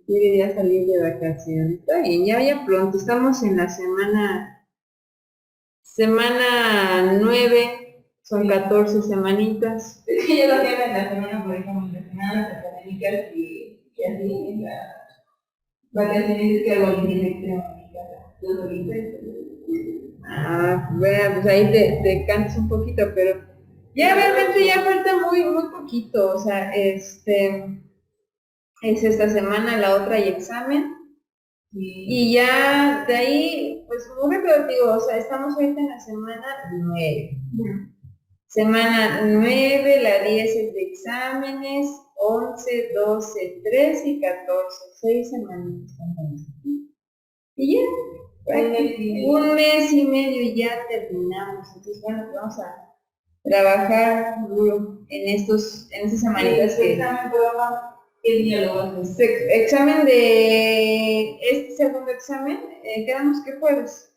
Quiere ya salir de vacaciones. Está bien, ya pronto. Estamos en la semana 9, son 14 semanitas. Es que ya lo tienen la semana, por ejemplo, las semanas académicas y así, las vacaciones que hago directo los ahorita. Bueno, pues ahí te cansas un poquito, pero ya realmente ya falta muy poquito. O sea, es esta semana, la otra hay examen. Y ya de ahí, pues muy repetitivo, o sea, estamos ahorita en la semana 9. Semana 9, la 10 es de exámenes, 11, 12, 13 y 14, 6 semanas. Y ya, un mes y medio y ya terminamos. Entonces, bueno, pues vamos a trabajar duro en estas semanitas que... ¿Qué día lo vas a hacer? Examen de este segundo examen, quedamos que jueves.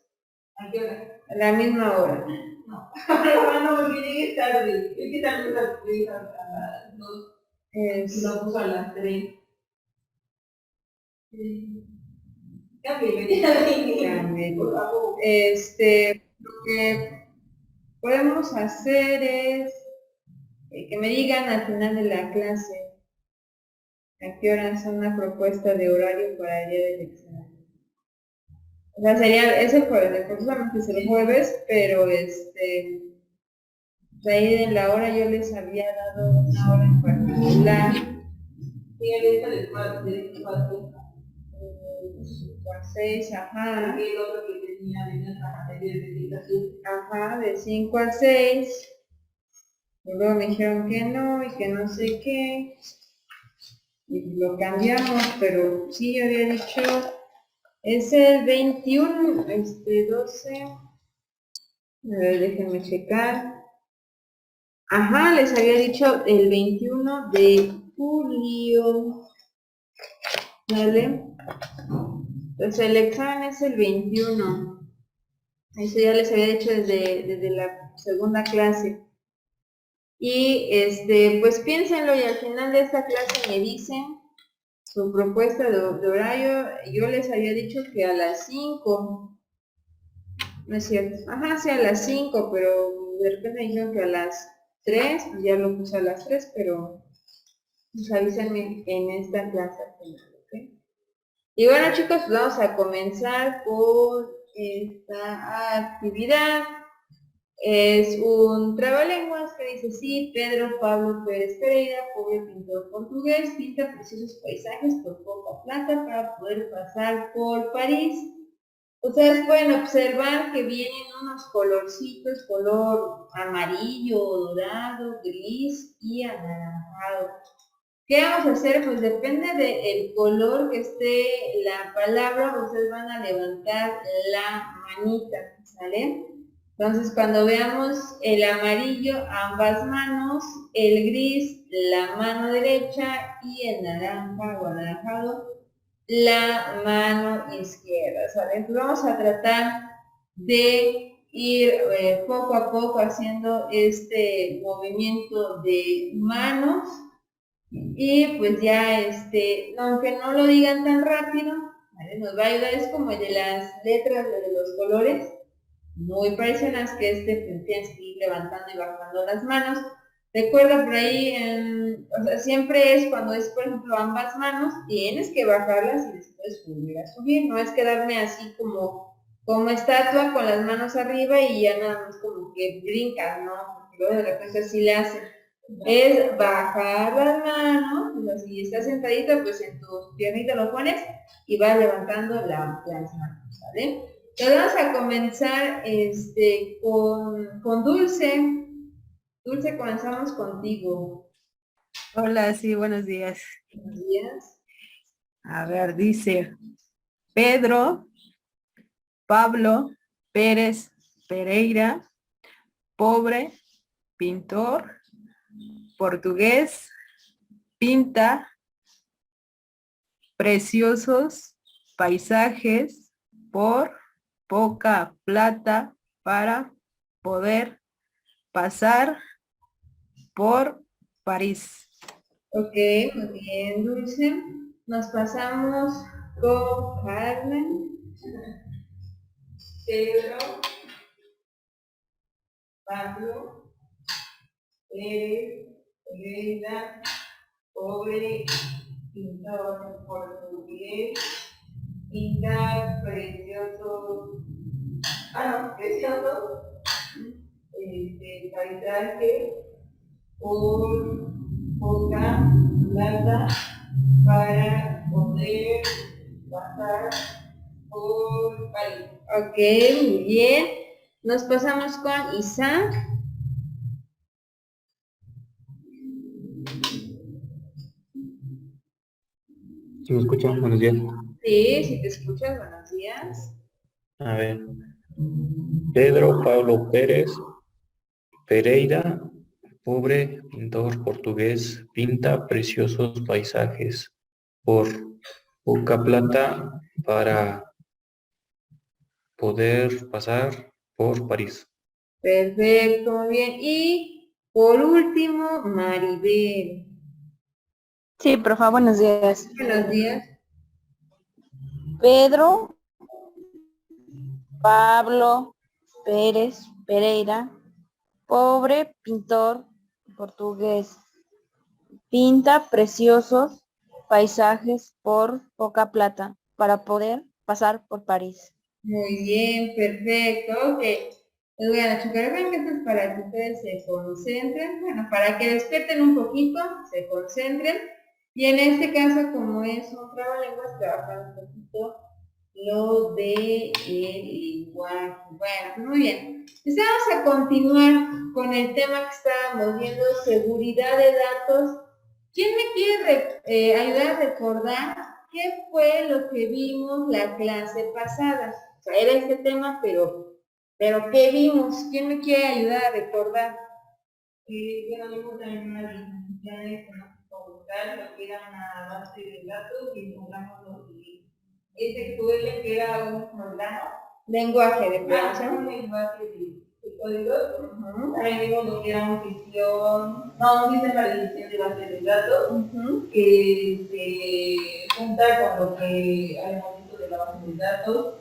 ¿A qué hora? A la misma hora. No, no, porque llegué tarde. Es que también las puse a las 2. Lo puso a las 3. Cámbiale, por favor. Lo que podemos hacer es que me digan al final de la clase a qué hora es una propuesta de horario para el día del examen. O sea, es el jueves, forzosamente es el jueves, pero ahí en la hora yo les había dado una hora en particular. Sí, ahorita de 4. 6, ajá. Y el otro que tenía de la materia de dedicación. Ajá, de 5 a 6. Y luego me dijeron que no y que no sé qué. Y lo cambiamos, pero sí, yo había dicho, es el 21, 12. A ver, déjenme checar. Ajá, les había dicho el 21 de julio. ¿Vale? Entonces el examen es el 21. Eso ya les había dicho desde la segunda clase. Y pues piénsenlo y al final de esta clase me dicen su propuesta de horario. Yo les había dicho que a las 5. No es cierto. Ajá, sí, a las 5, pero de repente me dijeron que a las 3, pues ya lo puse a las 3, pero pues avísenme en esta clase al final, ¿ok? Y bueno, chicos, pues vamos a comenzar con esta actividad. Es un trabalenguas que dice sí, Pedro Pablo Pérez Pereira, pobre pintor portugués, pinta preciosos paisajes por poca plata para poder pasar por París. Ustedes pueden observar que vienen unos colorcitos, color amarillo, dorado, gris y anaranjado. ¿Qué vamos a hacer? Pues depende del color que esté la palabra, ustedes van a levantar la manita, ¿sale? Entonces, cuando veamos el amarillo, ambas manos, el gris, la mano derecha y el naranja o anaranjado, la mano izquierda, ¿sale? Entonces vamos a tratar de ir poco a poco haciendo este movimiento de manos y pues ya, aunque no lo digan tan rápido, ¿vale? Nos va a ayudar, es como el de las letras, de los colores, muy parecidas a las que pues, tienes que ir levantando y bajando las manos. Recuerda por ahí, o sea, siempre es cuando es, por ejemplo, ambas manos, tienes que bajarlas y después volver a subir, no es quedarme así como estatua con las manos arriba y ya nada más como que brincas, ¿no? Porque luego de repente así le hacen. Es bajar las manos, o sea, si estás sentadito, pues en tus piernitas lo pones y vas levantando las manos, ¿vale? Entonces vamos a comenzar con Dulce. Dulce, comenzamos contigo. Hola, sí, buenos días. Buenos días. A ver, dice Pedro Pablo Pérez Pereira, pobre pintor portugués, pinta preciosos paisajes por poca plata para poder pasar por París. Ok, muy bien, Dulce. Nos pasamos con Carmen. Pedro, Pablo, Pérez, Elena, pobre, pintor portugués, pinta precioso, precioso, paisaje, por poca plata para poder pasar por París. Ok, muy bien. Nos pasamos con Isaac. ¿Sí me escuchan? Buenos días. Sí, si te escuchas, buenos días. A ver. Pedro Pablo Pérez Pereira, pobre pintor portugués, pinta preciosos paisajes por poca plata para poder pasar por París. Perfecto, muy bien. Y por último, Maribel. Sí, profe, buenos días. Buenos días. Pedro, Pablo, Pérez, Pereira, pobre pintor portugués, pinta preciosos paisajes por poca plata para poder pasar por París. Muy bien, perfecto. Ok. Les voy a checar bien que esto es para que ustedes se concentren. Bueno, para que despierten un poquito, se concentren. Y en este caso, como es un trabalenguas, trabajar un poquito lo de el lenguaje. Bueno, pues muy bien. Entonces vamos a continuar con el tema que estábamos viendo, seguridad de datos. ¿Quién me quiere ayudar a recordar qué fue lo que vimos la clase pasada? O sea, era este tema, pero ¿qué vimos? ¿Quién me quiere ayudar a recordar? Que vimos también unas definiciones como buscar lo que era una base de datos y encontramos los SQL, que era un programa. Lenguaje de programación. Un lenguaje de códigos. También vimos lo que era un sistema de gestión de bases de datos, que se junta con lo que habíamos visto de la base de datos.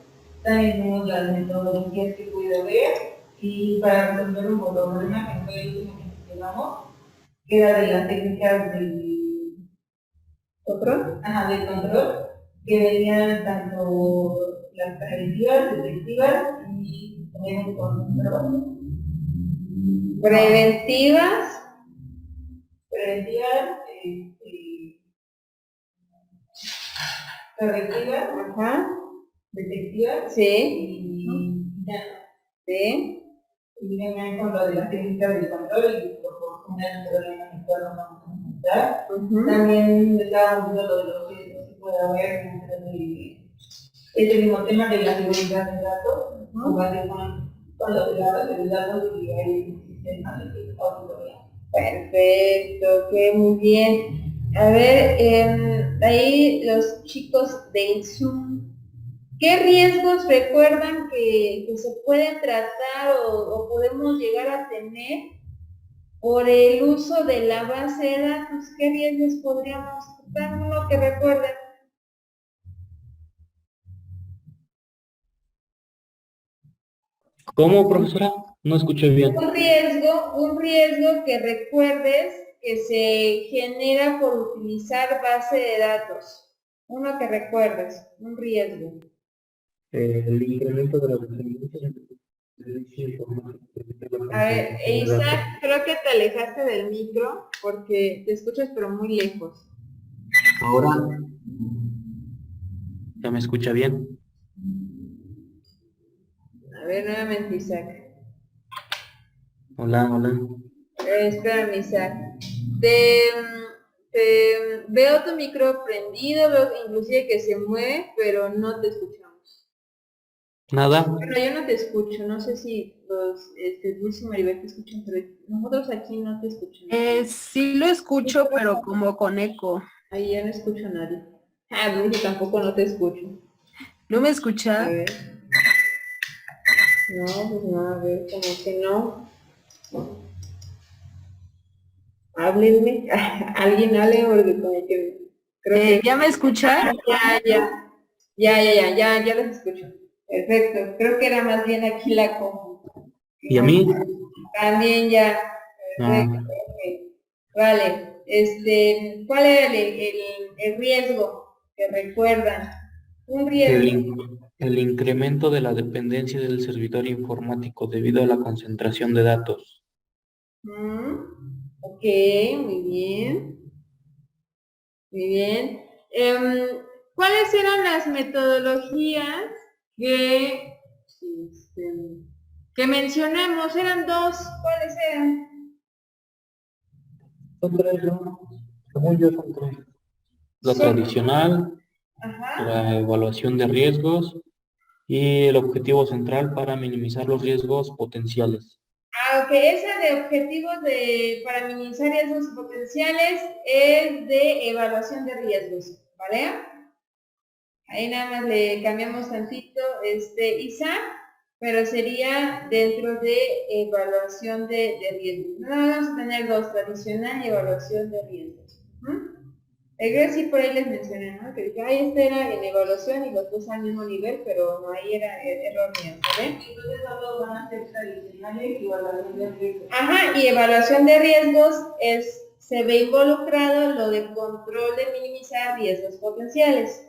También vimos las metodologías que puede haber, y para resolver un problema que fue el último que quedamos, que era de las técnicas del control, que venían tanto las preventivas, detectivas y también control. Preventivas. Preventivas, correctivas, detectivas, Sí. y ya. Sí. Y vienen con lo de las técnicas de control y por poner el problema en el cual nos vamos a encontrar. También estábamos viendo lo de los riesgos que puede haber dentro de este mismo tema de la seguridad de datos, jugar con los de datos y hay sistemas de auditoría. Perfecto, ok, muy bien. A ver, ahí los chicos del Zoom, ¿qué riesgos recuerdan que se pueden tratar o podemos llegar a tener por el uso de la base de datos? ¿Qué riesgos podríamos tratar? Uno que recuerden. ¿Cómo, profesora? No escuché bien. Un riesgo que recuerdes que se genera por utilizar base de datos. Uno que recuerdes, un riesgo. El incremento de los requerimientos en el servicio informático. A ver, Isaac, creo que te alejaste del micro porque te escuchas pero muy lejos. Ahora, ¿ya me escucha bien? A ver, nuevamente Isaac. Hola, hola. Espérame, Isaac. Te, veo tu micro prendido, veo inclusive que se mueve, pero no te escuchamos. ¿Nada? Bueno, yo no te escucho, no sé si los Dulce y Maribel te escuchan, pero nosotros aquí no te escuchamos. Sí lo escucho, pero como con eco. Ahí ya no escucho a nadie. Ah, Dulce, tampoco no te escucho. ¿No me A escucha? ver. No, pues no, a ver, como que no. háblenme, alguien hable porque como que creo que ¿Ya me escuchan? ya los escucho. Perfecto, creo que era más bien aquí la compu. ¿Y a mí? También ya. Perfecto, Ah, ok. Vale, ¿cuál era el riesgo que recuerdan? Un el, riesgo. el incremento de la dependencia del servidor informático debido a la concentración de datos. Ok, muy bien, muy bien. ¿Cuáles eran las metodologías que, este, que mencionamos? Eran dos, ¿cuáles eran? Son tres, ¿no? Según yo son tres. La Son, tradicional, ajá. la evaluación de riesgos y el objetivo central para minimizar los riesgos potenciales. Ah, ok, esa de objetivos para minimizar riesgos potenciales es de evaluación de riesgos, ¿vale? Ahí nada más le cambiamos tantito, Isa, pero sería dentro de evaluación de riesgos. No vamos a tener dos, tradicional y evaluación de riesgos. Creo que sí por ahí les mencioné, ¿no? Que dije, ay, este era en evaluación y lo puse al mismo nivel, pero no, ahí era error mío, ¿vale? Entonces solo van a ser tradicionales y evaluación de riesgos. Ajá, y evaluación de riesgos se ve involucrado lo de control de minimizar riesgos potenciales.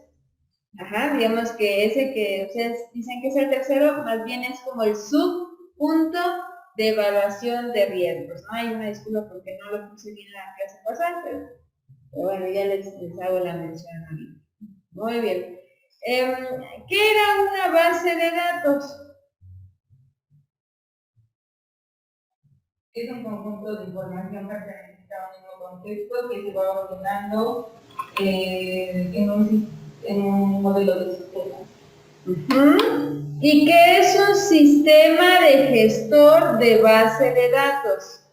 Ajá, digamos que ese que ustedes dicen que es el tercero, más bien es como el subpunto de evaluación de riesgos, ¿no? Hay una disculpa porque no lo puse bien en la clase pasada, pero bueno, ya les hago la mención ahorita. Muy bien. ¿Qué era una base de datos? Es un conjunto de información perteneciente a un mismo contexto que se va ordenando en un modelo de sistema. ¿Y qué es un sistema de gestor de base de datos?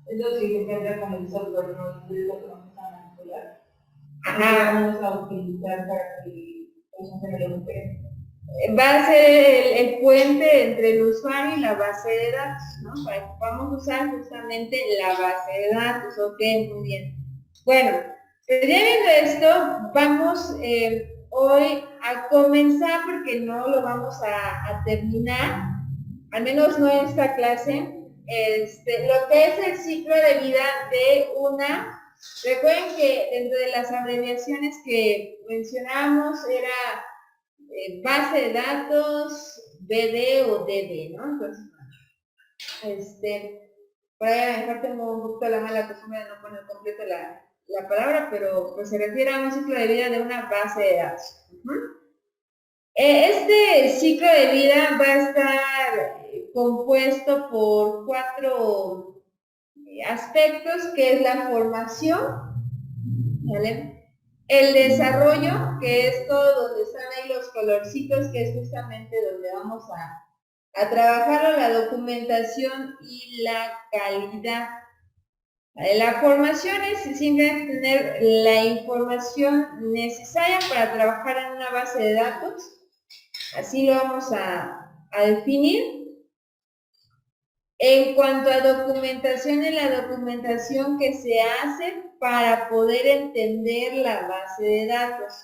Es lo que se encuentra con el software, no es lo que vamos a manipular. Ajá. Vamos a utilizar para que funcione lo que Va a ser el puente entre el usuario y la base de datos, ¿no? Para que podamos usar justamente la base de datos, ok, muy bien. Bueno, ya viendo esto, vamos hoy a comenzar, porque no lo vamos a terminar, al menos no en esta clase, lo que es el ciclo de vida de una. Recuerden que dentro de las abreviaciones que mencionamos era base de datos, BD o DB, ¿no? Entonces, por ahí a lo mejor tengo un poquito la mala costumbre de no poner completo la palabra, pero pues se refiere a un ciclo de vida de una base de datos. Este ciclo de vida va a estar compuesto por 4 aspectos, que es la formación, ¿vale? El desarrollo, que es todo donde están ahí los colorcitos, que es justamente donde vamos a trabajar la documentación y la calidad. La formación es simplemente tener la información necesaria para trabajar en una base de datos. Así lo vamos a definir. En cuanto a documentación, es la documentación que se hace para poder entender la base de datos.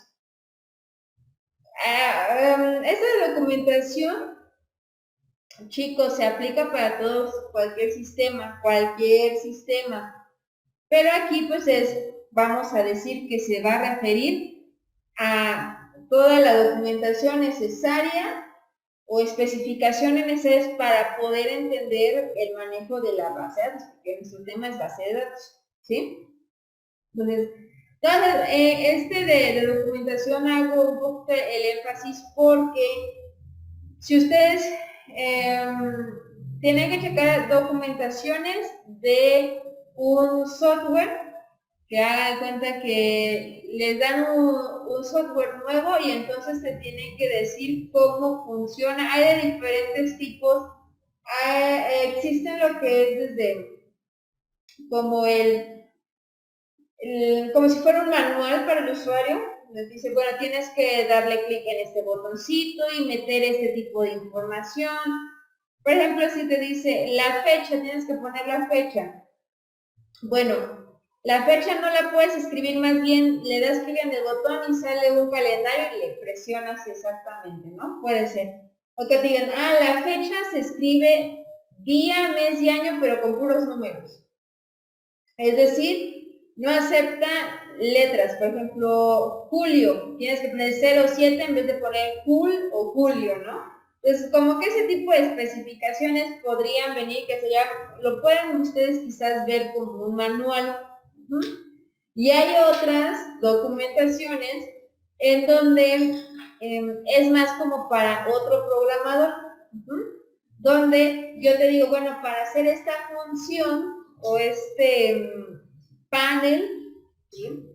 Esta documentación, chicos, se aplica para todos, cualquier sistema, pero aquí pues vamos a decir que se va a referir a toda la documentación necesaria o especificaciones necesarias para poder entender el manejo de la base de datos, porque nuestro tema es base de datos, ¿sí? Entonces, de documentación hago un poco el énfasis porque si ustedes tienen que checar documentaciones de un software, que hagan cuenta que les dan un software nuevo y entonces te tienen que decir cómo funciona. Hay de diferentes tipos. Existen lo que es desde como como si fuera un manual para el usuario. Nos dice, bueno, tienes que darle clic en este botoncito y meter este tipo de información. Por ejemplo, si te dice la fecha, tienes que poner la fecha. Bueno, La fecha no la puedes escribir, más bien le das clic en el botón y sale un calendario y le presionas exactamente, ¿no? Puede ser. O que te digan, la fecha se escribe día, mes y año, pero con puros números. Es decir, no acepta letras. Por ejemplo, julio. Tienes que poner 07 en vez de poner jul o julio, ¿no? Entonces, como que ese tipo de especificaciones podrían venir, que se lo pueden ustedes quizás ver como un manual. Y hay otras documentaciones en donde es más como para otro programador, donde yo te digo, bueno, para hacer esta función o este panel, ¿sí?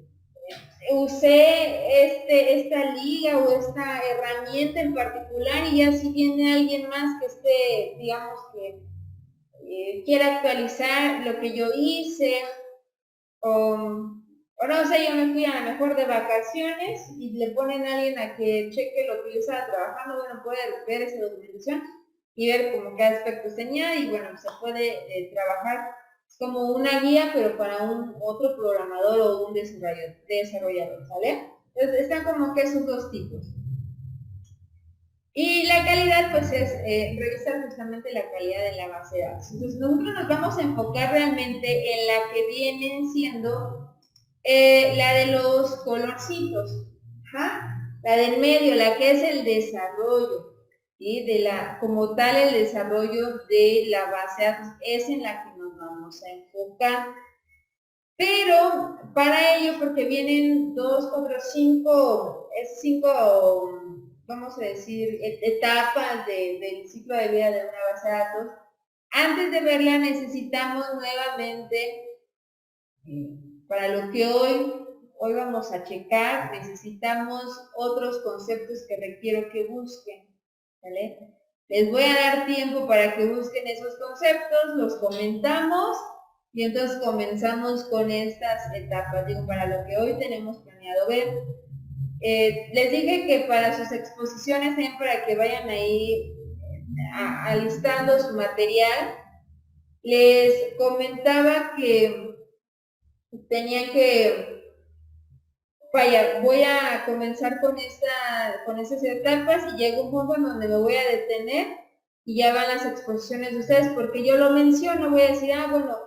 Usé esta liga o esta herramienta en particular y ya si viene alguien más que esté, digamos que quiera actualizar lo que yo hice o no sé, yo me fui a lo mejor de vacaciones y le ponen a alguien a que cheque lo que yo estaba trabajando, bueno, puede ver esa documentación y ver como qué aspectos tenía y bueno, se puede trabajar como una guía, pero para un otro programador o un desarrollador, ¿sale? Entonces están como que esos dos tipos. Y la calidad, pues es revisar justamente la calidad de la base de datos. Entonces nosotros nos vamos a enfocar realmente en la que vienen siendo la de los colorcitos, la del medio, la que es el desarrollo, ¿sí? Como tal el desarrollo de la base de datos es en la que nos vamos a enfocar. Pero para ello, porque vienen 2, 4, 5, vamos a decir, etapas del ciclo de vida de una base de datos, antes de verla necesitamos nuevamente, para lo que hoy vamos a checar, necesitamos otros conceptos que requiero que busquen, ¿vale? Les voy a dar tiempo para que busquen esos conceptos, los comentamos y entonces comenzamos con estas etapas, digo, para lo que hoy tenemos planeado ver. Les dije que para sus exposiciones, también para que vayan ahí alistando su material, les comentaba que tenían que, vaya, voy a comenzar con esas etapas y llega un punto en donde me voy a detener y ya van las exposiciones de ustedes, porque yo lo menciono, voy a decir, bueno,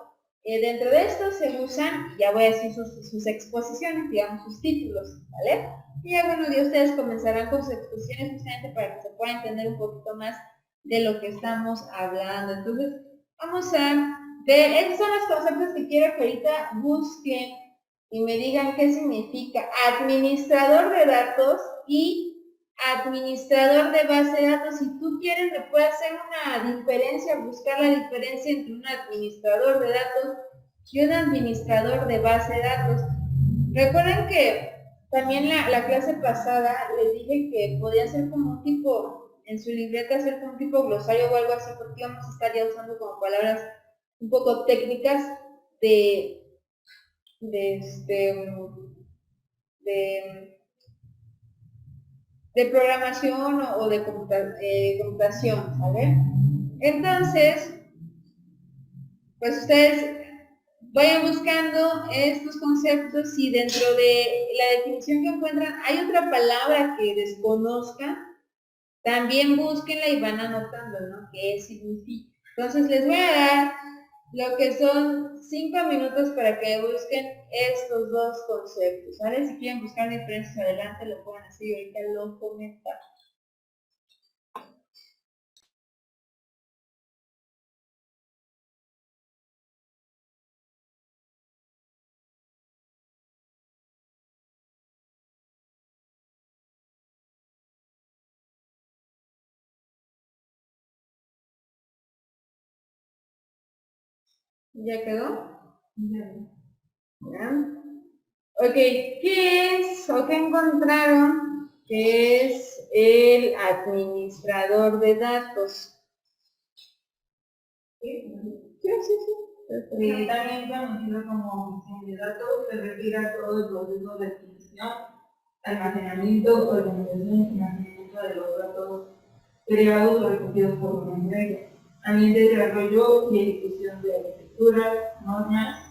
dentro de esto se usan, y ya voy a decir sus exposiciones, digamos, sus títulos, ¿vale? Y ya, bueno, y ustedes comenzarán con sus exposiciones justamente para que se pueda entender un poquito más de lo que estamos hablando. Entonces, vamos a ver, estos son los conceptos que quiero que ahorita busquen y me digan qué significa administrador de datos y administrador de base de datos. Si tú quieres, me puede hacer una diferencia, buscar la diferencia entre un administrador de datos y un administrador de base de datos. Recuerden que también la clase pasada les dije que podía ser como un tipo, en su libreta hacer como un tipo glosario o algo así, porque vamos a estar ya usando como palabras un poco técnicas de programación o de computación, ¿vale? Entonces, pues ustedes vayan buscando estos conceptos y dentro de la definición que encuentran hay otra palabra que desconozcan, también búsquenla y van anotando, ¿no? ¿Qué significa? Entonces les voy a dar lo que son 5 minutos para que busquen estos dos conceptos, ¿vale? Si quieren buscar diferencias adelante, lo pueden hacer y ahorita lo comentan. ¿Ya quedó? ¿Ya? Ok, ¿qué es o qué encontraron? ¿Qué es el administrador de datos? Sí. Sí. También conocido como gestión de datos, se refiere a todo el proceso de adquisición, almacenamiento, organización y financiamiento de los datos creados o recogidos por una empresa. También desarrollo y ejecución de arquitecturas, normas,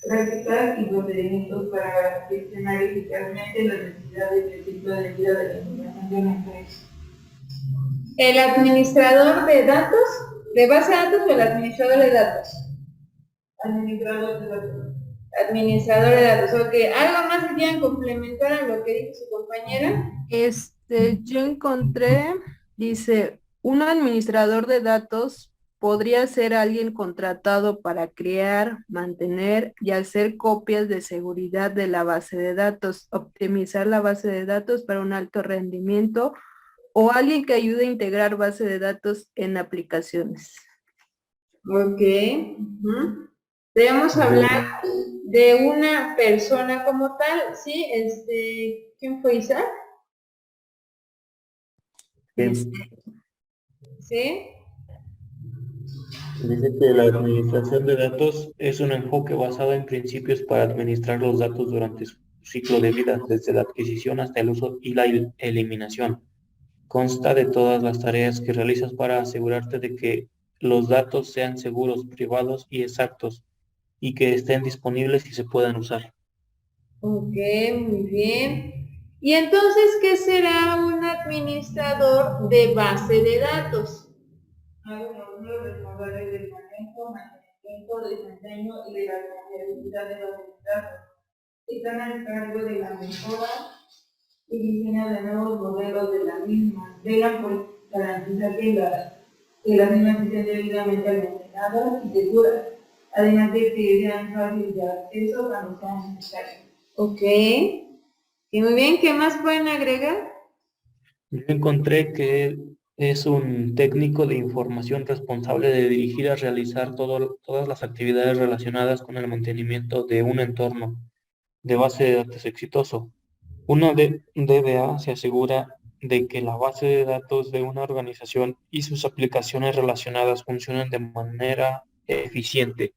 prácticas y procedimientos para gestionar eficazmente las necesidades del ciclo de vida de la información de una empresa. ¿El administrador de datos, de base de datos o el administrador de datos? Administrador de datos. Administrador de datos, ok. ¿Algo más que quieran complementar a lo que dijo su compañera? Yo encontré, dice, un administrador de datos podría ser alguien contratado para crear, mantener y hacer copias de seguridad de la base de datos, optimizar la base de datos para un alto rendimiento o alguien que ayude a integrar base de datos en aplicaciones. Ok. Debemos hablar de una persona como tal, ¿sí? ¿Quién fue Isaac? Sí. ¿Sí? Dice que la administración de datos es un enfoque basado en principios para administrar los datos durante su ciclo de vida, desde la adquisición hasta el uso y la eliminación. Consta de todas las tareas que realizas para asegurarte de que los datos sean seguros, privados y exactos, y que estén disponibles y se puedan usar. Ok, muy bien. ¿Y entonces qué será un administrador de base de datos? Los responsables del manejo, mantenimiento, desempeño y de la confiabilidad de los datos. Están al cargo de la mejora y diseño de nuevos modelos de la misma. Velan por garantizar que las mismas estén debidamente almacenadas y seguras, además de que sean fáciles de acceso cuando sean necesarios. Ok. Y muy bien, ¿qué más pueden agregar? Yo encontré que es un técnico de información responsable de dirigir a realizar todas las actividades relacionadas con el mantenimiento de un entorno de base de datos exitoso. Una DBA se asegura de que la base de datos de una organización y sus aplicaciones relacionadas funcionen de manera eficiente.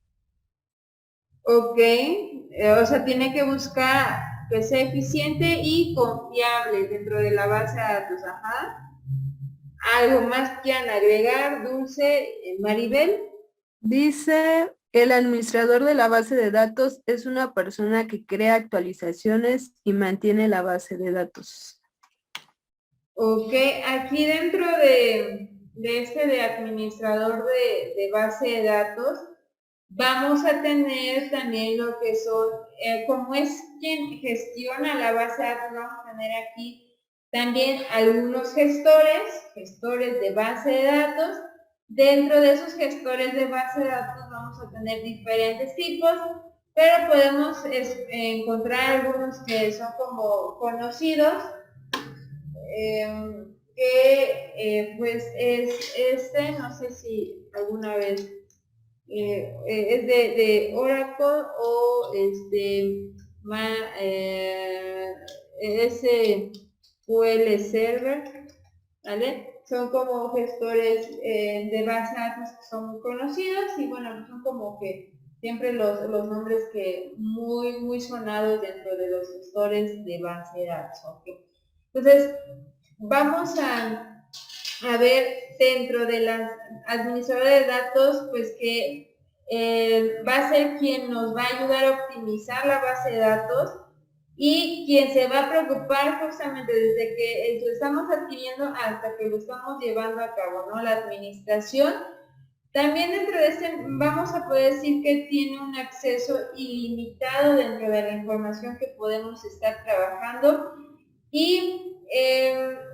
Ok, o sea, tiene que buscar que sea eficiente y confiable dentro de la base de datos, ajá. ¿Algo más quieran agregar, Dulce, Maribel? Dice, el administrador de la base de datos es una persona que crea actualizaciones y mantiene la base de datos. Ok, aquí dentro de administrador de base de datos, vamos a tener también lo que son, como es quien gestiona la base de datos, vamos a tener aquí también algunos gestores de base de datos. Dentro de esos gestores de base de datos vamos a tener diferentes tipos, pero podemos encontrar algunos que son como conocidos, pues es no sé si alguna vez es de Oracle o SQL Server, ¿vale? Son como gestores de base de datos que son muy conocidos y bueno, son como que siempre los nombres que muy sonados dentro de los gestores de base de datos, ¿ok? Entonces, vamos a ver dentro de la administradora de datos, pues que va a ser quien nos va a ayudar a optimizar la base de datos y quien se va a preocupar justamente desde que lo estamos adquiriendo hasta que lo estamos llevando a cabo, ¿no? La administración. También dentro de vamos a poder decir que tiene un acceso ilimitado dentro de la información que podemos estar trabajando y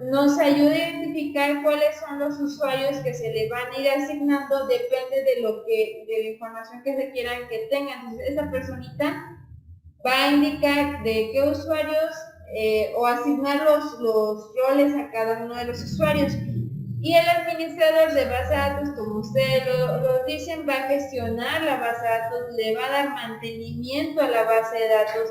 nos ayuda a identificar cuáles son los usuarios que se le van a ir asignando, depende de la información que se quieran que tengan. Entonces, esa personita va a indicar de qué usuarios o asignar los roles a cada uno de los usuarios. Y el administrador de base de datos, como ustedes lo dicen, va a gestionar la base de datos, le va a dar mantenimiento a la base de datos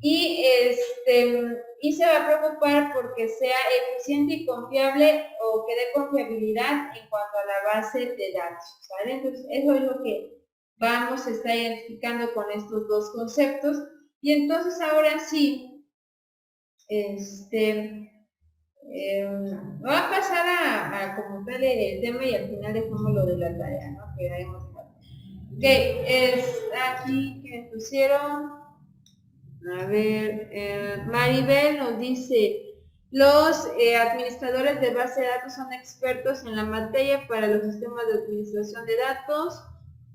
y se va a preocupar porque sea eficiente y confiable o que dé confiabilidad en cuanto a la base de datos, ¿vale? Entonces, eso es lo que vamos a estar identificando con estos dos conceptos. Y entonces, ahora sí, voy a pasar a como tal el tema y al final dejamos lo de la tarea, ¿no? Que hemos dejado. Ok, es aquí que me pusieron. A ver, Maribel nos dice, los administradores de base de datos son expertos en la materia para los sistemas de administración de datos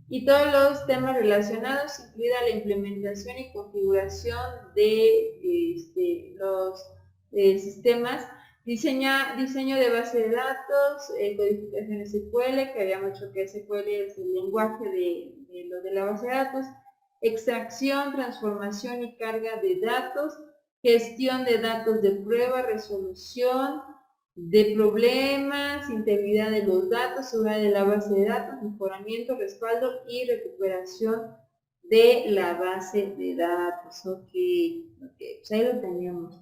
y todos los temas relacionados, incluida la implementación y configuración de los sistemas, diseño de base de datos, codificación SQL, que habíamos dicho que SQL es el lenguaje de lo de la base de datos, extracción, transformación y carga de datos, gestión de datos de prueba, resolución de problemas, integridad de los datos, seguridad de la base de datos, mejoramiento, respaldo y recuperación de la base de datos. Ok, pues ahí lo teníamos,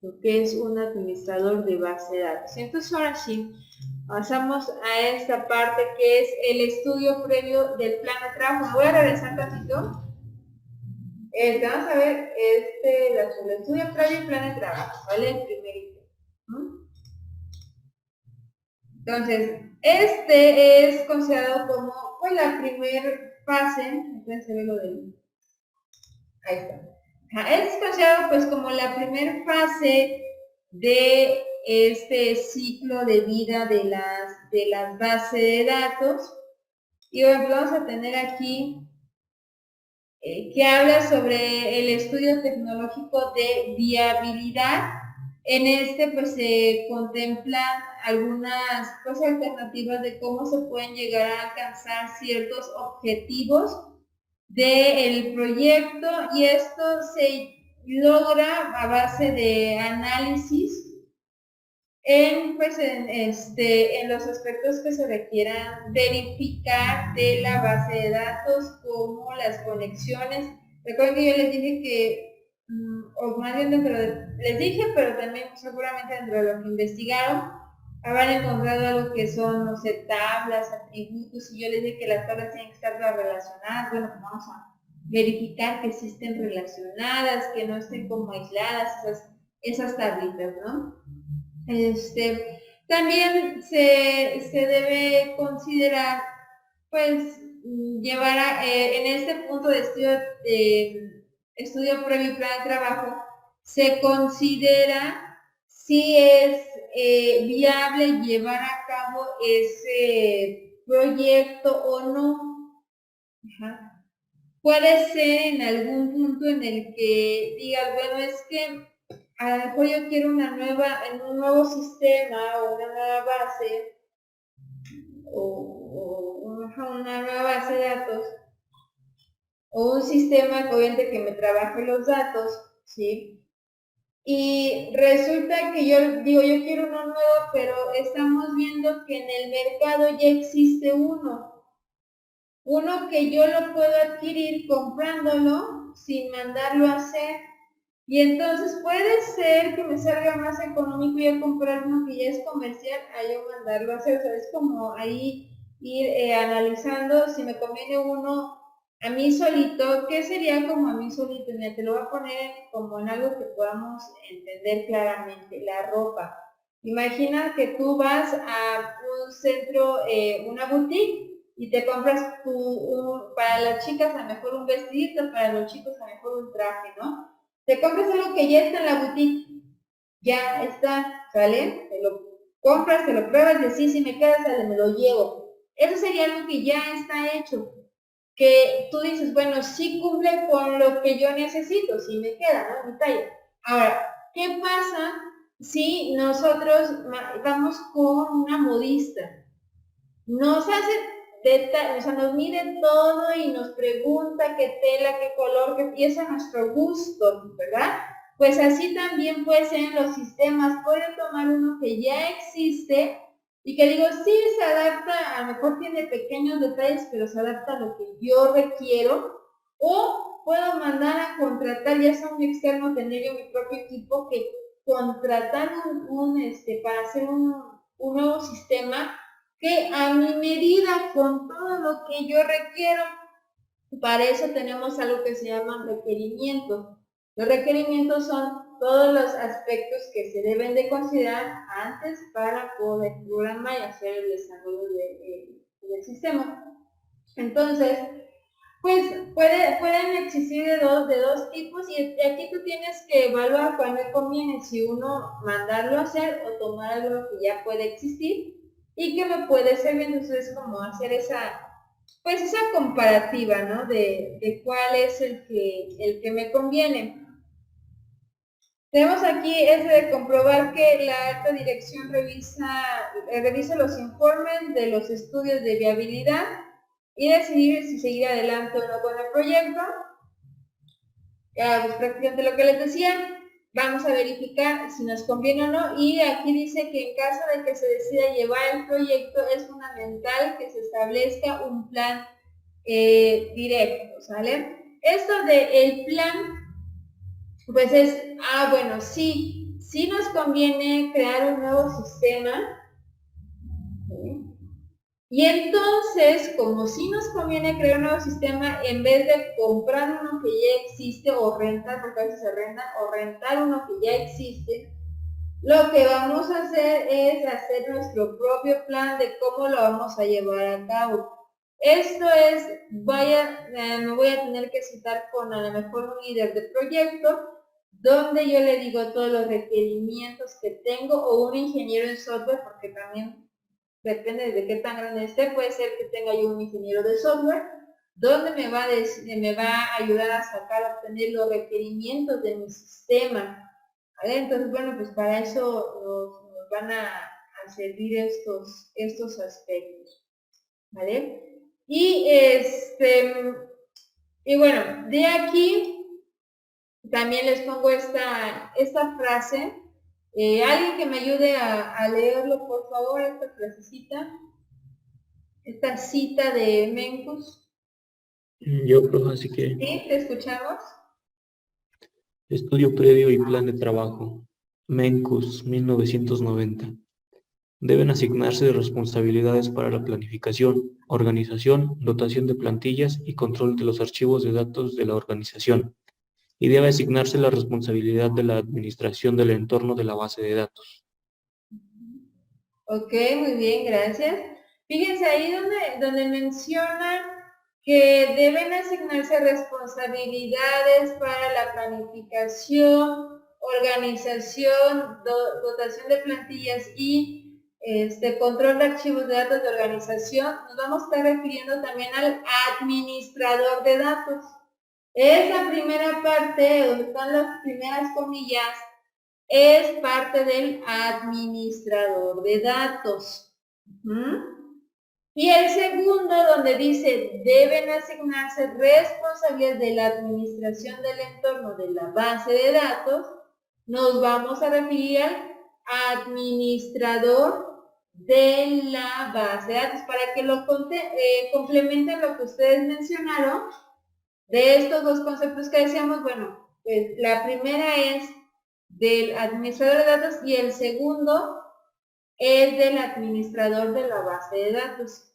lo que es un administrador de base de datos. Entonces ahora sí, pasamos a esta parte que es el estudio previo del plan de trabajo. Me voy a regresar tantito. Vamos a ver el estudio previo y plan de trabajo, ¿vale? El primerito. Entonces, este es considerado como pues, la primera fase. Entonces se ve lo del. Ahí está. Es considerado pues como la primera fase de este ciclo de vida de las bases de datos. Y bueno, vamos a tener aquí que habla sobre el estudio tecnológico de viabilidad. En este pues se contemplan algunas alternativas de cómo se pueden llegar a alcanzar ciertos objetivos del proyecto, y esto se logra a base de análisis en los aspectos que se requieran verificar de la base de datos, como las conexiones. Recuerden que yo les dije que, o más bien les dije, pero también seguramente dentro de lo que investigaron, habrán encontrado algo que son, no sé, tablas, atributos, y yo les dije que las tablas tienen que estar relacionadas. Bueno, pues vamos a verificar que sí estén relacionadas, que no estén como aisladas esas tablitas, ¿no? También se debe considerar, pues, llevar en este punto de estudio previo y plan de trabajo, se considera si es viable llevar a cabo ese proyecto o no. Ajá. Puede ser en algún punto en el que digas, bueno, es que a lo mejor yo quiero un nuevo sistema o una nueva base o una nueva base de datos o un sistema obviamente que me trabaje los datos, ¿sí? Y resulta que yo digo, yo quiero uno nuevo, pero estamos viendo que en el mercado ya existe uno que yo lo puedo adquirir comprándolo sin mandarlo a hacer. Y entonces puede ser que me salga más económico ya comprar uno que ya es comercial a yo mandarlo a hacer. O sea, es como ahí ir analizando si me conviene uno a mí solito. ¿Qué sería como a mí solito? Mira, te lo voy a poner como en algo que podamos entender claramente. La ropa. Imagina que tú vas a un centro, una boutique, y te compras para las chicas a lo mejor un vestidito, para los chicos a lo mejor un traje, ¿no? Te compras algo que ya está en la boutique, ya está, ¿sale? Te lo compras, te lo pruebas, y sí, si me queda, sale, me lo llevo. Eso sería algo que ya está hecho, que tú dices, bueno, sí cumple con lo que yo necesito, sí me queda, ¿no? Mi talla. Ahora, ¿qué pasa si nosotros vamos con una modista? Nos hace o sea, nos mide todo y nos pregunta qué tela, qué color, y eso es nuestro gusto, ¿verdad? Pues así también puede ser en los sistemas. Puede tomar uno que ya existe y que digo, sí, se adapta, a lo mejor tiene pequeños detalles, pero se adapta a lo que yo requiero, o puedo mandar a contratar, ya sea un externo, tener yo mi propio equipo, que contratar para hacer un nuevo sistema que a mi medida, con todo lo que yo requiero. Para eso tenemos algo que se llama requerimientos. Los requerimientos son todos los aspectos que se deben de considerar antes para poder programar y hacer el desarrollo del sistema. Entonces, Pues pueden existir de dos tipos y aquí tú tienes que evaluar cuál me conviene, si uno mandarlo a hacer o tomar algo que ya puede existir y que me puede servir, entonces como hacer pues esa comparativa, ¿no? De cuál es el que me conviene. Tenemos aquí ese de comprobar que la alta dirección revisa los informes de los estudios de viabilidad y decidir si seguir adelante o no con el proyecto. Pues prácticamente lo que les decía, vamos a verificar si nos conviene o no, y aquí dice que en caso de que se decida llevar el proyecto es fundamental que se establezca un plan directo, ¿sale? Esto de el plan, pues es, bueno, sí nos conviene crear un nuevo sistema, ¿sí? Y entonces, como sí nos conviene crear un nuevo sistema, en vez de comprar uno que ya existe o rentar, porque a veces se renta, o rentar uno que ya existe, lo que vamos a hacer es hacer nuestro propio plan de cómo lo vamos a llevar a cabo. Esto es, me voy a tener que citar con a lo mejor un líder de proyecto, donde yo le digo todos los requerimientos que tengo, o un ingeniero en software, porque también depende de qué tan grande esté, puede ser que tenga yo un ingeniero de software, donde me va a ayudar a sacar, a obtener los requerimientos de mi sistema. ¿Vale? Entonces, bueno, pues para eso nos van a servir estos aspectos. ¿Vale? Y bueno, de aquí también les pongo esta frase. Alguien que me ayude a leerlo, por favor, esta frasecita, esta cita de Mencus. Yo, profe, así que ¿Sí? ¿Te escuchamos? estudio previo y plan de trabajo. Mencus, 1990. Deben asignarse responsabilidades para la planificación, organización, dotación de plantillas y control de los archivos de datos de la organización. Y debe asignarse la responsabilidad de la administración del entorno de la base de datos. Ok, muy bien, gracias. Fíjense ahí donde menciona que deben asignarse responsabilidades para la planificación, organización, dotación de plantillas y control de archivos de datos de organización. Nos vamos a estar refiriendo también al administrador de datos. Esa primera parte, donde están las primeras comillas, es parte del administrador de datos. Y el segundo, donde dice, deben asignarse responsabilidades de la administración del entorno de la base de datos, nos vamos a referir al administrador de la base de datos, para que lo complementen lo que ustedes mencionaron. De estos dos conceptos que decíamos, bueno, pues la primera es del administrador de datos y el segundo es del administrador de la base de datos.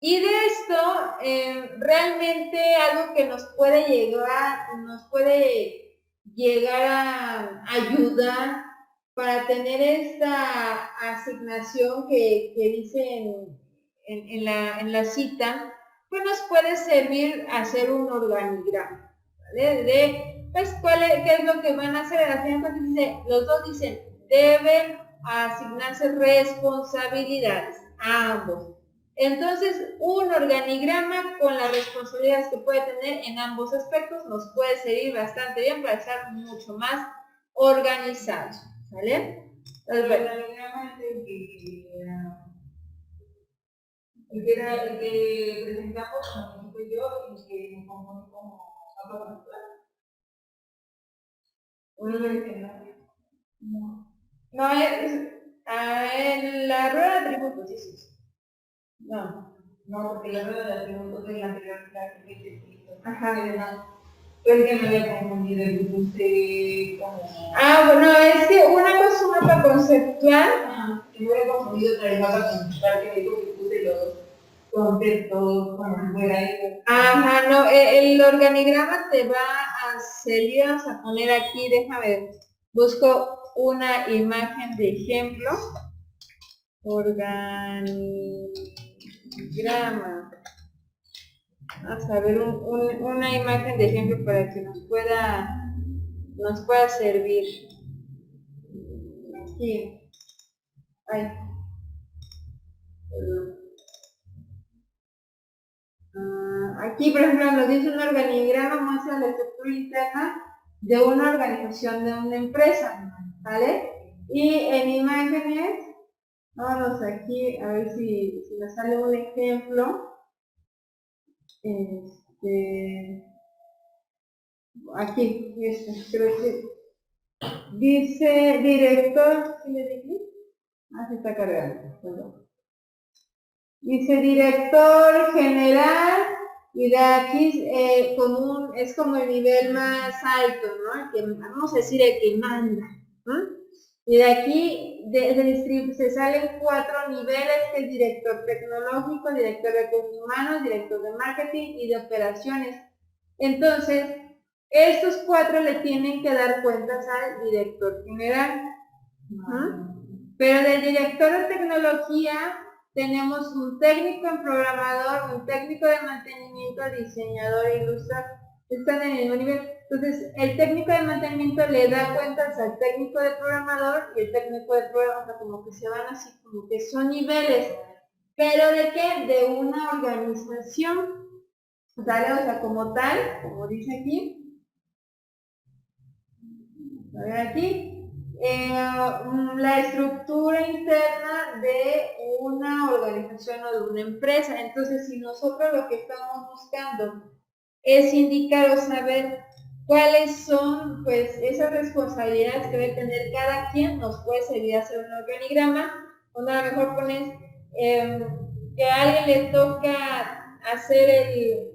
Y de esto, realmente algo que nos puede llegar a ayudar para tener esta asignación que dice en la cita, pues nos puede servir hacer un organigrama, ¿vale? Pues, ¿qué es lo que van a hacer? Al final, los dos dicen, deben asignarse responsabilidades a ambos. Entonces, un organigrama con las responsabilidades que puede tener en ambos aspectos nos puede servir bastante bien para estar mucho más organizados, ¿vale? El organigrama es el que presentamos como yo y que me compone como mapa conceptual. No, en la rueda de atributos, dices. No, porque la rueda de atributos es la anterior que te explico. Ajá. Pero que me había confundido y puse como... Bueno, es que una cosa es un mapa conceptual. Ajá, que me había confundido con el mapa conceptual que digo que puse los conceptos como fuera eso. Ajá, no, el organigrama te va a servir, vamos a poner aquí, déjame ver, busco una imagen de ejemplo. organigrama. Vamos a ver una imagen de ejemplo para que nos pueda servir. Aquí. Ay. Aquí, por ejemplo, nos dice un organigrama, muestra la estructura interna de una organización de una empresa, ¿vale? Y en imágenes, vamos aquí a ver si nos sale un ejemplo. Aquí, creo que dice director, ¿sí le dije? Se está cargando, perdón. Dice director general, y de aquí es como el nivel más alto, ¿no? Vamos a decir el que manda, ¿no? Y de aquí se salen 4 niveles, que es director tecnológico, director de recursos humanos, director de marketing y de operaciones. Entonces, estos 4 le tienen que dar cuentas al director general. Pero del director de tecnología tenemos un técnico en programador, un técnico de mantenimiento, diseñador e ilustrador. Están en el mismo nivel. Entonces, el técnico de mantenimiento le da cuentas al técnico de programador, y el técnico de programador, como que se van así, como que son niveles. ¿Pero de qué? De una organización. ¿Vale? O sea, como tal, como dice aquí. A ver aquí. La estructura interna de una organización o de una empresa. Entonces, si nosotros lo que estamos buscando es indicar o saber cuáles son, pues, esas responsabilidades que debe tener cada quien, nos puede servir hacer un organigrama, o a lo mejor pones que a alguien le toca hacer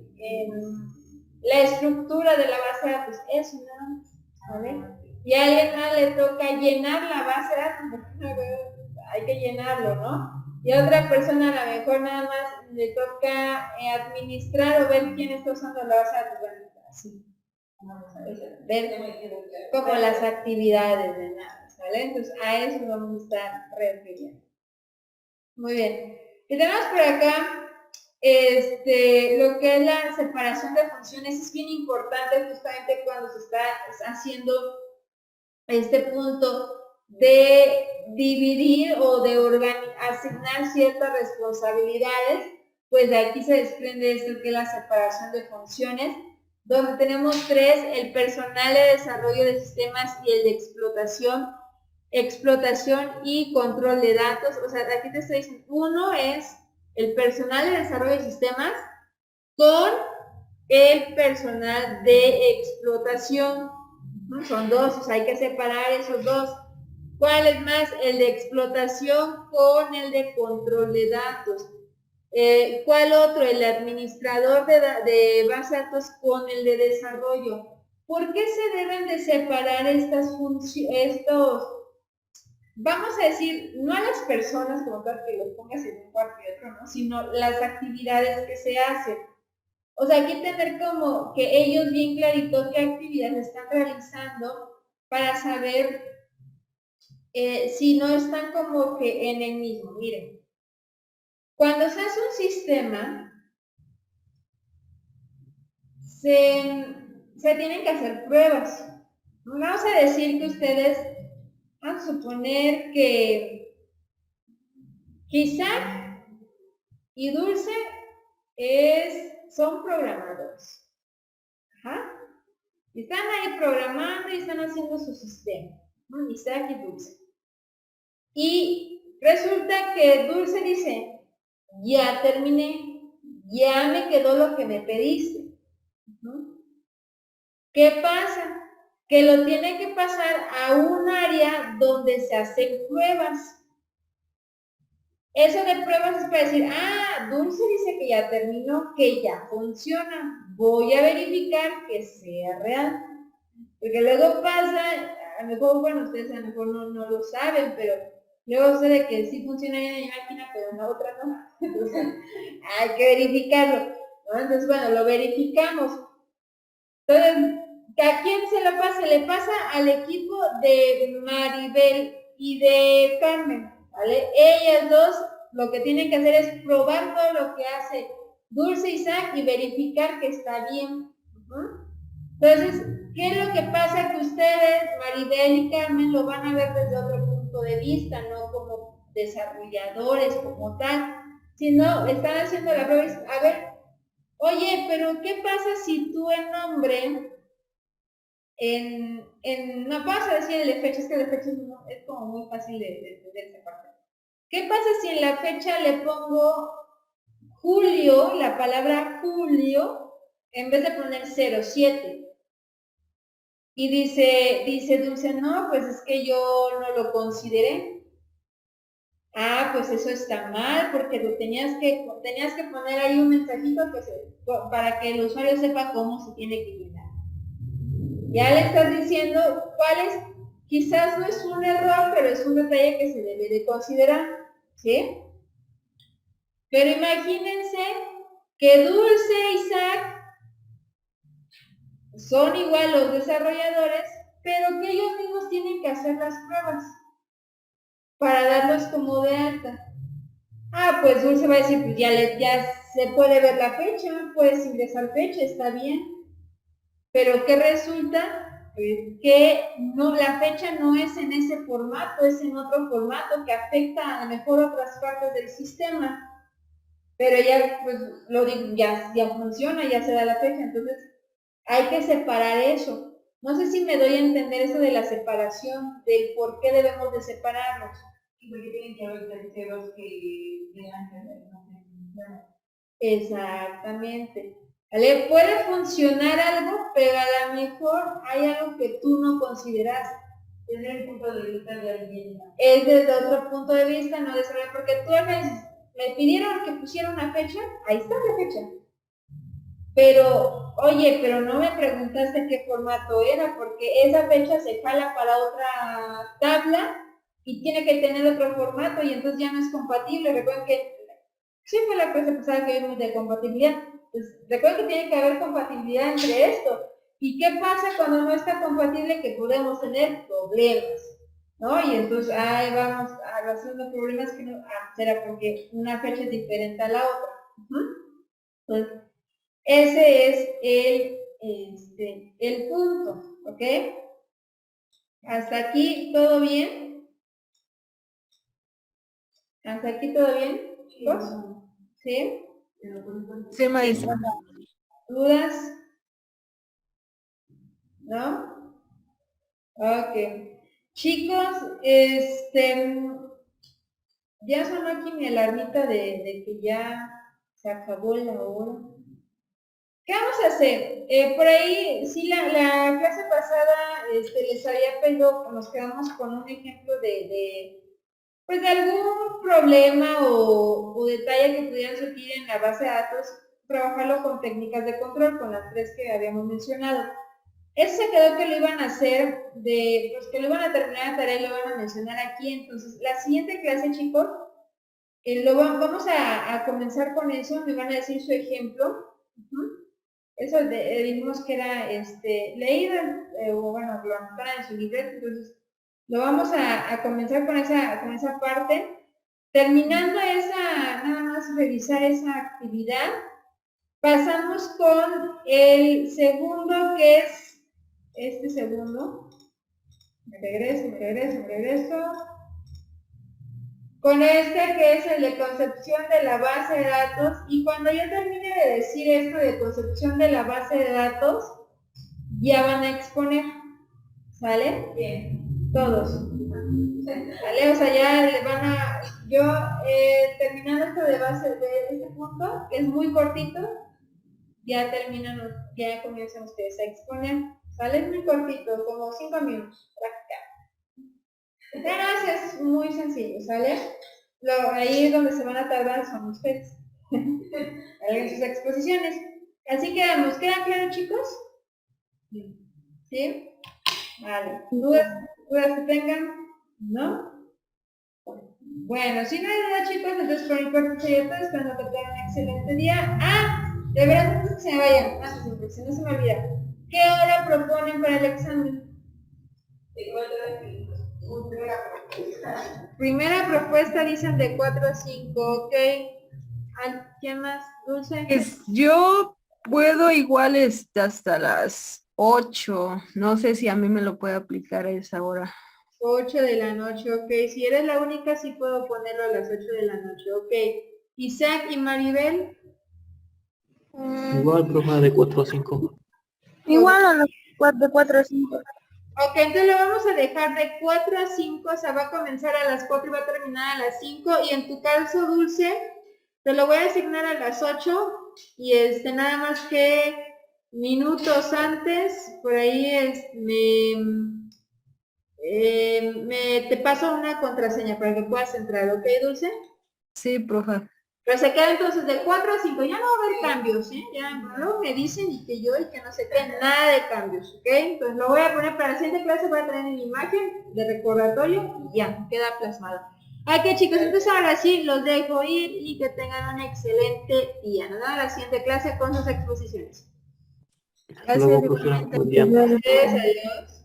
la estructura de la base de datos, eso nada más, ¿vale? Y a alguien más le toca llenar la base de datos, hay que llenarlo, ¿no? Y a otra persona a lo mejor nada más le toca administrar o ver quién está usando la base de datos, así. Ver como las actividades de nada, ¿vale? Entonces a eso vamos a estar refiriendo. Muy bien. Y tenemos por acá lo que es la separación de funciones. Es bien importante justamente cuando se está haciendo este punto de dividir o de asignar ciertas responsabilidades, pues de aquí se desprende esto que es la separación de funciones, donde tenemos 3, el personal de desarrollo de sistemas y el de explotación y control de datos. O sea, aquí te estoy diciendo, uno es el personal de desarrollo de sistemas con el personal de explotación. Son 2, o sea, hay que separar esos 2. ¿Cuál es más? El de explotación con el de control de datos. ¿Cuál otro? El administrador de base de datos con el de desarrollo. ¿Por qué se deben de separar estas funciones, vamos a decir, no a las personas como tal que los pongas en un cuarto y otro, ¿no? Sino las actividades que se hacen? O sea, hay que tener como que ellos bien clarito qué actividades están realizando para saber si no están como que en el mismo. Miren, cuando se hace un sistema, se tienen que hacer pruebas. Vamos a decir que ustedes, vamos a suponer que Isaac y Dulce son programadores. Ajá. Están ahí programando y están haciendo su sistema, ¿no? Isaac y Dulce. Y resulta que Dulce dice, ya terminé, ya me quedó lo que me pediste. ¿Qué pasa? Que lo tiene que pasar a un área donde se hacen pruebas. Eso de pruebas es para decir, Dulce dice que ya terminó, que ya funciona. Voy a verificar que sea real. Porque luego pasa, a lo mejor, bueno, ustedes a lo mejor no lo saben, pero luego sucede que sí funciona en mi máquina, pero en la otra no. Entonces, hay que verificarlo, ¿no? Entonces, bueno, lo verificamos. Entonces, ¿a quién se lo pasa? Le pasa al equipo de Maribel y de Carmen. ¿vale? Ellas dos lo que tienen que hacer es probar todo lo que hace Dulce y Isaac y verificar que está bien. Entonces, ¿qué es lo que pasa? Que ustedes, Maribel y Carmen, lo van a ver desde otro punto de vista, no como desarrolladores como tal, sino están haciendo la prueba y dicen, a ver, oye, pero ¿qué pasa si tú en nombre, no vas a decir el de fecha, es que el de fecha es como muy fácil de entender esa parte. ¿Qué pasa si en la fecha le pongo julio, la palabra julio, en vez de poner 07? Y dice Dulce, no, pues es que yo no lo consideré. Ah, pues eso está mal, porque tenías que poner ahí un mensajito para que el usuario sepa cómo se tiene que llenar. Ya le estás diciendo quizás no es un error, pero es un detalle que se debe de considerar, ¿sí? Pero imagínense que Dulce e Isaac son igual los desarrolladores, pero que ellos mismos tienen que hacer las pruebas para darlos como de alta. Ah, pues Dulce va a decir, pues ya se puede ver la fecha, puedes ingresar fecha, está bien. Pero ¿qué resulta? Pues que no, la fecha no es en ese formato, es en otro formato que afecta a lo mejor otras partes del sistema. Pero ya, pues, ya funciona, ya se da la fecha, entonces hay que separar eso. No sé si me doy a entender eso de la separación, del por qué debemos de separarlos. Y porque tienen que haber terceros que tengan que ver, ¿no? Exactamente. ¿Vale? Puede funcionar algo, pero a lo mejor hay algo que tú no consideras. Desde el punto de vista de alguien. Es desde otro punto de vista, no desarrollar, porque tú me pidieron que pusiera una fecha, ahí está la fecha. Pero, oye, pero no me preguntaste qué formato era, porque esa fecha se jala para otra tabla y tiene que tener otro formato y entonces ya no es compatible. Recuerden que sí fue la cosa pasada que vimos de compatibilidad. Pues, recuerden que tiene que haber compatibilidad entre esto. ¿Y qué pasa cuando no está compatible? Que podemos tener problemas, ¿no? Y entonces ahí vamos a haciendo problemas que no, será porque una fecha es diferente a la otra. Entonces, ese es el punto, ¿ok? ¿Hasta aquí todo bien? ¿Hasta aquí todo bien, chicos? ¿Sí? Sí, maestra. ¿Dudas? ¿No? Ok. Chicos, ya sonó aquí mi alarmita de que ya se acabó la hora. ¿Qué vamos a hacer? Por ahí, sí, la clase pasada les había pedido, nos quedamos con un ejemplo pues de algún problema o detalle que pudieran surgir en la base de datos, trabajarlo con técnicas de control, con las 3 que habíamos mencionado. Eso se quedó que lo iban a hacer, pues que lo iban a terminar la tarea y lo van a mencionar aquí. Entonces, la siguiente clase, chicos, vamos a comenzar con eso, me van a decir su ejemplo. Eso dijimos que era leído, o bueno, lo anotaron en su libreta, entonces lo vamos a comenzar con esa parte. Terminando nada más revisar esa actividad, pasamos con el segundo, que es este segundo. Me regreso. Con que es el de concepción de la base de datos, y cuando yo termine de decir esto de concepción de la base de datos, ya van a exponer, ¿sale? Bien, todos. ¿Vale? O sea, ya le van a, terminando esto de base de este punto, que es muy cortito, ya comienzan ustedes a exponer, ¿sale? Es muy cortito, como 5 minutos, práctica. Es muy sencillo, ¿sale? Ahí es donde se van a tardar son ustedes en sus exposiciones. Así quedamos. ¿Quedan claros, chicos? ¿Sí? Vale. ¿Dudas que tengan? ¿No? Bueno, si no hay duda, chicos, entonces por mi parte sería todo. Esperando que tengan un excelente día. De verdad, antes que se me vayan, si no se me olvida. ¿Qué hora proponen para el examen? 50 minutos. primera propuesta dicen de 4 a 5, ok. ¿Quién más? Dulce. Yo puedo igual hasta las 8. No sé si a mí me lo puede aplicar a esa hora. 8 de la noche, ok. Si eres la única, sí puedo ponerlo a las 8 de la noche, ok. Isaac y Maribel. Igual, profe, de 4 a 5. Igual a los de 4 a 5. Ok, entonces lo vamos a dejar de 4 a 5, o sea, va a comenzar a las 4 y va a terminar a las 5. Y en tu caso, Dulce, te lo voy a asignar a las 8. Y nada más que minutos antes, por ahí te paso una contraseña para que puedas entrar, ¿ok, Dulce? Sí, profe. Pero se queda entonces de 4 a 5, ya no va a haber cambios, ¿eh? Ya luego me dicen y que no se quede nada de cambios, ¿ok? Entonces lo voy a poner para la siguiente clase, voy a traer mi imagen de recordatorio y ya, queda plasmado. Ok, chicos, entonces ahora sí los dejo ir y que tengan un excelente día. Nos vemos en la siguiente clase con sus exposiciones. Hasta luego, profesora. Buen día. Adiós.